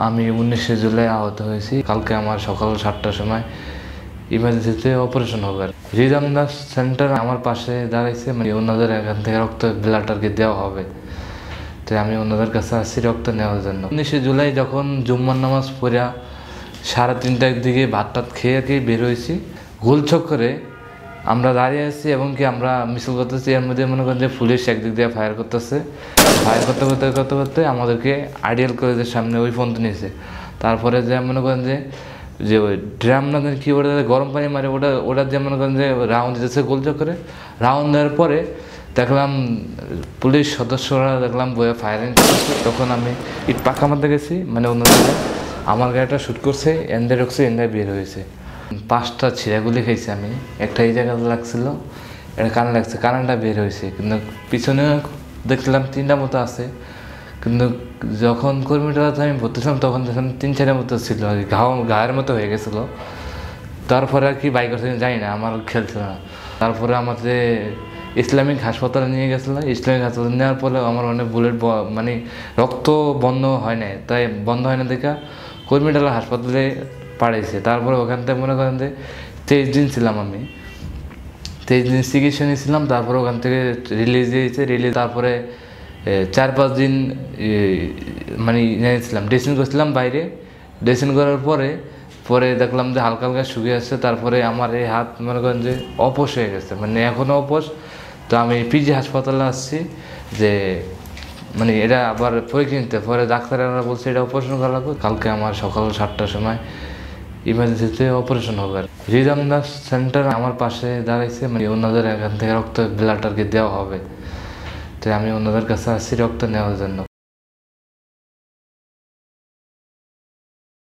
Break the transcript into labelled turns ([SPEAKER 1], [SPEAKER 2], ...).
[SPEAKER 1] আমি 19শে জুলাই আহত হয়েছি। কালকে আমার সকাল 7টার সময় ইমার্জেন্সিতে অপারেশন হবে। হৃদয়নাথ সেন্টার আমার পাশে দাঁড়াইছে, মানে ওনাদের এখান থেকে রক্ত ব্লাড আর কি দেওয়া হবে। তো আমি ওনাদের কাছে আসছি রক্ত নেওয়ার জন্য। 19শে জুলাই যখন জুম্মার নামাজ পড়া 3:30টার দিকে ভাত টাত খেয়ে আর কি বের হয়েছি, গোলচক করে আমরা দাঁড়িয়ে আছি এবং কি আমরা মিছিল করতেছি। এর মধ্যে মনে করেন যে পুলিশ একদিক দিয়ে ফায়ার করতেছে, ফায়ার করতে করতে করতে করতে আমাদেরকে আইডিয়াল কলেজের সামনে ওই ফোন নিয়েছে। তারপরে যে মনে করেন যে ওই ড্রাম না কি ওটা গরম পানি মারে, ওটা যে মনে করেন যে রাউন্ড দিতেছে গোলচক করে। রাউন্ড দেওয়ার পরে দেখলাম পুলিশ সদস্যরা দেখলাম বয়ে ফায়ারিং করছে। তখন আমি ইট পাখা মারতে গেছি, মানে অন্যদিকে আমার গাড়িটা শ্যুট করছে, এন্ডে ঢুকছে, এন্ডে বের হয়েছে। 5টা ছিঁড়াগুলি খাইছি আমি। একটা এই জায়গাতে লাগছিল, এটা কানে লাগছে, কানেটা বের হয়েছে। কিন্তু পিছনে দেখলাম 3টা মতো আছে, কিন্তু যখন কর্মীটাতে আমি ভর্তি ছিলাম তখন দেখলাম 3-4টা মতো ছিল, ঘায়ের মতো হয়ে গেছিলো। তারপরে আর কি বাইক করতে যাই না, আমার খেয়াল ছিল না। তারপরে আমাদের ইসলামিক হাসপাতালে নিয়ে গেছিলো। ইসলামিক হাসপাতালে নেওয়ার পরে আমার অনেক বুলেট, মানে রক্ত বন্ধ হয় নাই, তাই বন্ধ হয় না দেখা কর্মীটালা হাসপাতালে পাঠাইছে। তারপরে ওখান থেকে মনে করেন যে 23 দিন ছিলাম আমি, 23 দিন চিকিৎসা নিয়েছিলাম। তারপরে ওখান থেকে রিলিজ দিয়েছে। তারপরে 4-5 দিন মানে নিয়েছিলাম, ড্রেসিং করছিলাম বাইরে। ড্রেসিং করার পরে দেখলাম যে হালকা হালকা শুকিয়ে আসছে। তারপরে আমার এই হাত মনে করেন যে অপস হয়ে গেছে, মানে এখনও অপস। তো আমি পিজি হাসপাতালে আসছি যে মানে এটা আবার পরীক্ষা নিতে। পরে ডাক্তাররা বলছে এটা অপারেশন করা লাগবে। কালকে আমার সকাল 7টার সময় ইমার্জেন্সিতে অপারেশন হবে। হৃদয়নাথ সেন্টার আমার পাশে দাঁড়াইছে, মানে ওনাদের এখান থেকে রক্ত ব্লাড আর কি দেওয়া হবে। তো আমি ওনাদের কাছে আসছি রক্ত নেওয়ার জন্য।